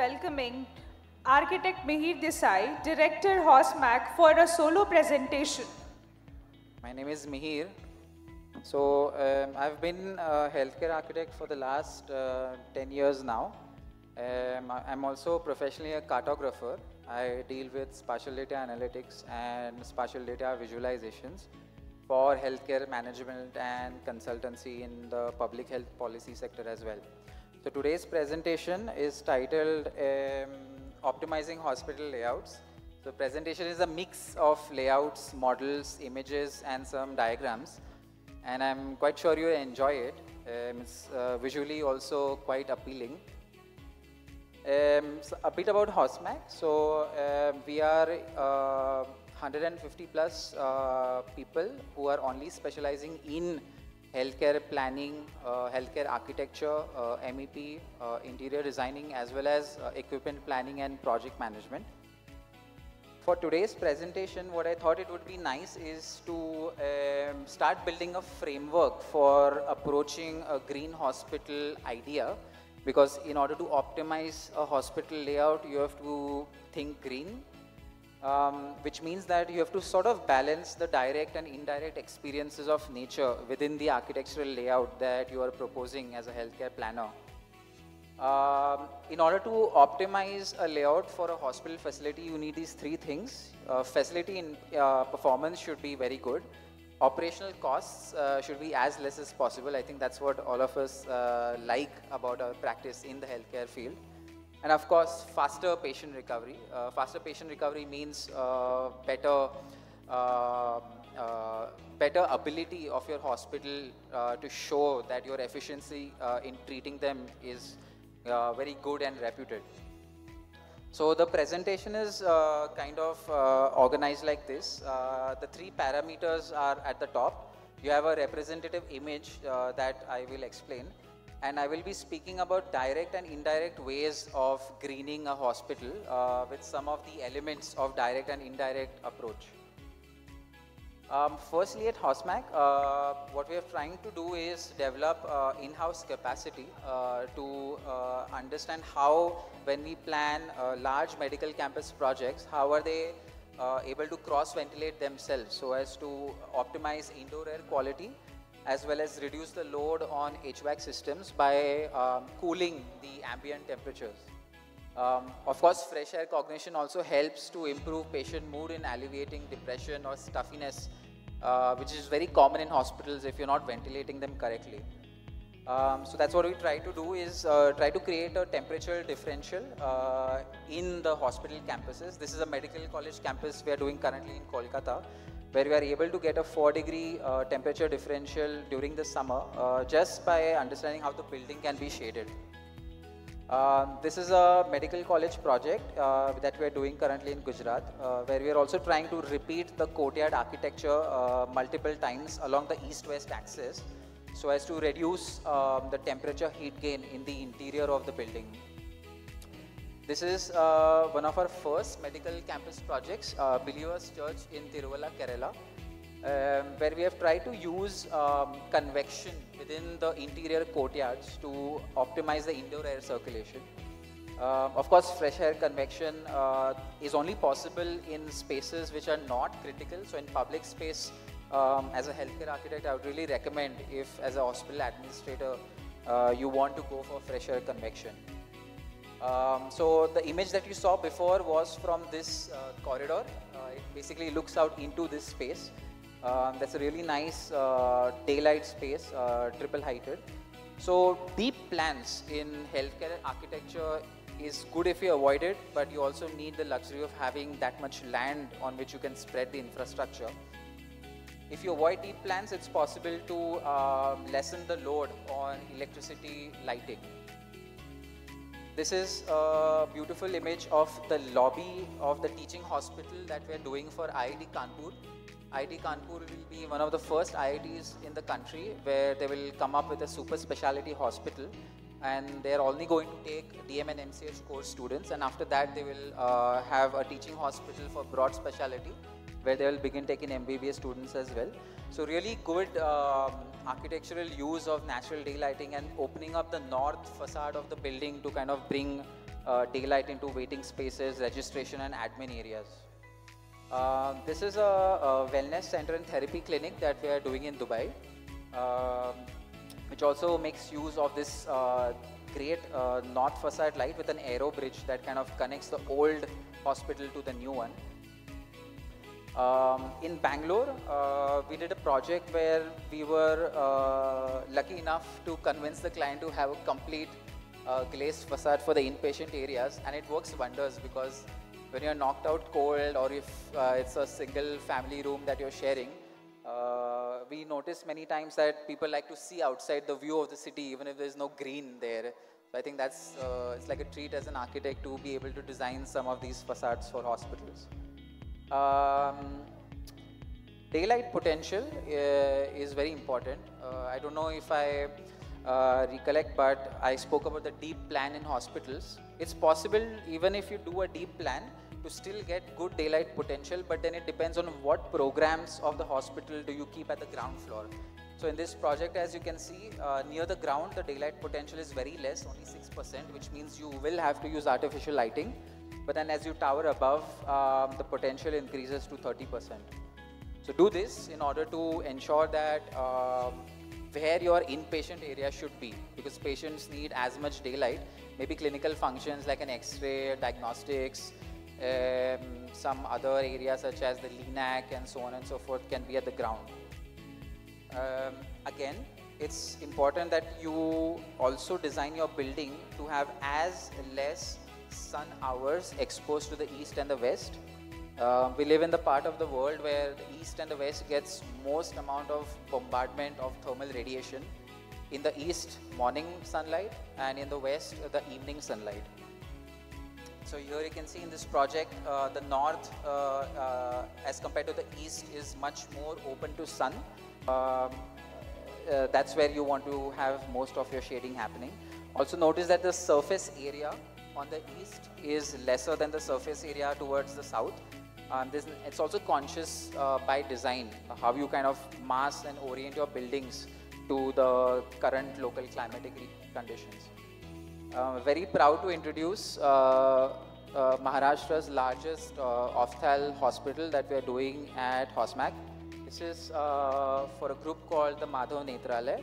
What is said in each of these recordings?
welcoming architect Mihir Desai, Director HOSMAC, for a solo presentation. My name is Mihir. I've been a healthcare architect for the last 10 years now. I'm also professionally a cartographer. I deal with spatial data analytics and spatial data visualizations for healthcare management and consultancy in the public health policy sector as well. So today's presentation is titled Optimizing Hospital Layouts. So presentation is a mix of layouts, models, images, and some diagrams. And I'm quite sure you enjoy it. It's visually also quite appealing. So a bit about HOSMAC. So we are 150 plus people who are only specializing in healthcare planning, healthcare architecture, MEP, interior designing, as well as equipment planning and project management. For today's presentation, what I thought it would be nice is to start building a framework for approaching a green hospital idea, because in order to optimize a hospital layout, you have to think green, which means that you have to sort of balance the direct and indirect experiences of nature within the architectural layout that you are proposing as a healthcare planner. In order to optimize a layout for a hospital facility, you need these three things. Facility in performance should be very good. Operational costs should be as less as possible. I think that's what all of us like about our practice in the healthcare field. And of course, faster patient recovery. Faster patient recovery means better ability of your hospital to show that your efficiency in treating them is very good and reputed. So the presentation is kind of organized like this. The three parameters are at the top. You have a representative image that I will explain. And I will be speaking about direct and indirect ways of greening a hospital with some of the elements of direct and indirect approach. Firstly, at HOSMAC, what we are trying to do is develop in-house capacity to understand how, when we plan large medical campus projects, how are they able to cross-ventilate themselves so as to optimize indoor air quality, as well as reduce the load on HVAC systems by cooling the ambient temperatures. Of course, fresh air cognition also helps to improve patient mood in alleviating depression or stuffiness, which is very common in hospitals if you're not ventilating them correctly. So that's what we try to do, is try to create a temperature differential in the hospital campuses. This is a medical college campus we are doing currently in Kolkata, where we are able to get a 4-degree temperature differential during the summer just by understanding how the building can be shaded. This is a medical college project that we are doing currently in Gujarat, where we are also trying to repeat the courtyard architecture multiple times along the east-west axis so as to reduce the temperature heat gain in the interior of the building. This is one of our first medical campus projects, Believers Church in Tiruvalla, Kerala, where we have tried to use convection within the interior courtyards to optimize the indoor air circulation. Of course, fresh air convection is only possible in spaces which are not critical. So in public space, as a healthcare architect, I would really recommend, if as a hospital administrator, you want to go for fresh air convection. So the image that you saw before was from this corridor. It basically looks out into this space. That's a really nice daylight space, triple heighted. So deep plans in healthcare architecture is good if you avoid it, but you also need the luxury of having that much land on which you can spread the infrastructure. If you avoid deep plans, it's possible to lessen the load on electricity lighting. This is a beautiful image of the lobby of the teaching hospital that we are doing for IIT Kanpur. IIT Kanpur will be one of the first IITs in the country where they will come up with a super specialty hospital, and they're only going to take DM and MCH course students, and after that they will have a teaching hospital for broad specialty where they will begin taking MBBS students as well. So really good architectural use of natural daylighting and opening up the north facade of the building to kind of bring daylight into waiting spaces, registration and admin areas. This is a wellness center and therapy clinic that we are doing in Dubai, which also makes use of this great north facade light with an aero bridge that kind of connects the old hospital to the new one. In Bangalore, we did a project where we were lucky enough to convince the client to have a complete glazed facade for the inpatient areas, and it works wonders because when you're knocked out cold, or if it's a single family room that you're sharing, we noticed many times that people like to see outside the view of the city even if there's no green there. So I think that's it's like a treat as an architect to be able to design some of these facades for hospitals. Daylight potential is very important. I don't know if I recollect, but I spoke about the deep plan in hospitals. It's possible, even if you do a deep plan, to still get good daylight potential, but then it depends on what programs of the hospital do you keep at the ground floor. So in this project, as you can see, near the ground, the daylight potential is very less, only 6%, which means you will have to use artificial lighting. But then as you tower above, the potential increases to 30%. So do this in order to ensure that where your inpatient area should be, because patients need as much daylight. Maybe clinical functions like an X-ray, diagnostics, some other areas such as the LINAC and so on and so forth can be at the ground. Again, it's important that you also design your building to have as less sun hours exposed to the east and the west. We live in the part of the world where the east and the west gets most amount of bombardment of thermal radiation. In the east, morning sunlight, and in the west, the evening sunlight. So here you can see in this project, the north as compared to the east is much more open to sun. That's where you want to have most of your shading happening. Also notice that the surface area on the east is lesser than the surface area towards the south. It's also conscious by design, how you kind of mask and orient your buildings to the current local climatic conditions. Very proud to introduce Maharashtra's largest ophthalmic hospital that we are doing at HOSMAC. This is for a group called the Madhav Netralaya.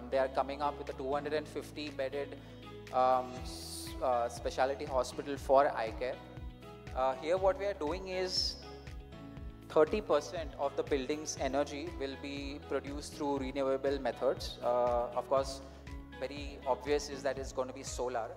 They are coming up with a 250-bedded specialty hospital for eye care. Here what we are doing is 30% of the building's energy will be produced through renewable methods. Of course, very obvious is that it's going to be solar.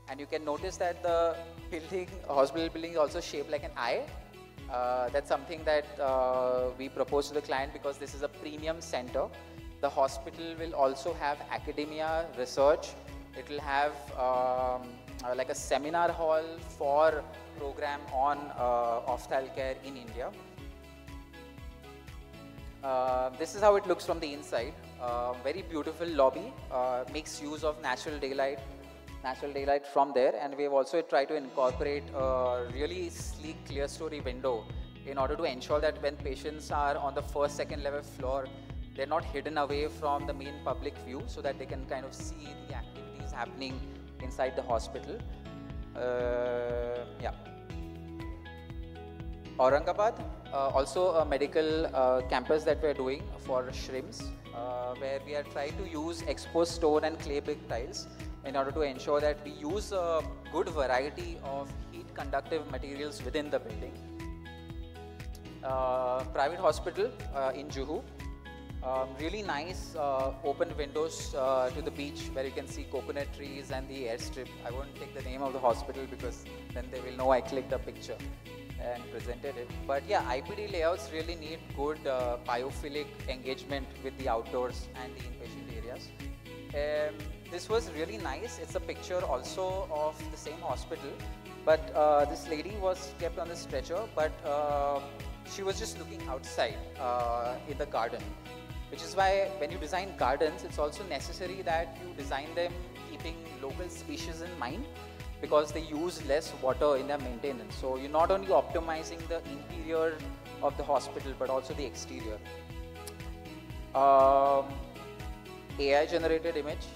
And you can notice that the building, hospital building is also shaped like an eye. That's something that we propose to the client because this is a premium center. The hospital will also have academia, research. It will have like a seminar hall for program on ophthalmic care in India. This is how it looks from the inside. Very beautiful lobby, makes use of natural daylight from there, and we have also tried to incorporate a really sleek clear story window in order to ensure that when patients are on the first, second level floor, they're not hidden away from the main public view, so that they can kind of see the activities happening inside the hospital. Yeah. Aurangabad, also a medical campus that we are doing for shrimps, where we are trying to use Expo stone and clay brick tiles in order to ensure that we use a good variety of heat conductive materials within the building. Private hospital in Juhu. Really nice open windows to the beach where you can see coconut trees and the airstrip. I won't take the name of the hospital because then they will know I clicked a picture and presented it. But yeah, IPD layouts really need good biophilic engagement with the outdoors and the inpatient areas. This was really nice. It's a picture also of the same hospital, but this lady was kept on the stretcher, but she was just looking outside in the garden. Which is why when you design gardens, it's also necessary that you design them keeping local species in mind, because they use less water in their maintenance. So you're not only optimizing the interior of the hospital, but also the exterior. AI generated image.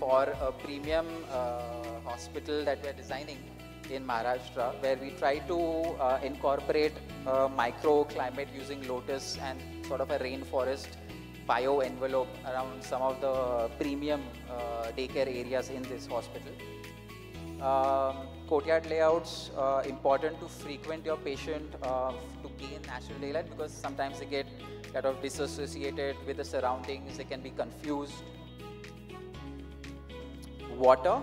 for a premium hospital that we are designing in Maharashtra, where we try to incorporate a microclimate using lotus and sort of a rainforest bio envelope around some of the premium daycare areas in this hospital. Courtyard layouts, important to frequent your patient to gain natural daylight, because sometimes they get kind of disassociated with the surroundings, they can be confused. Water,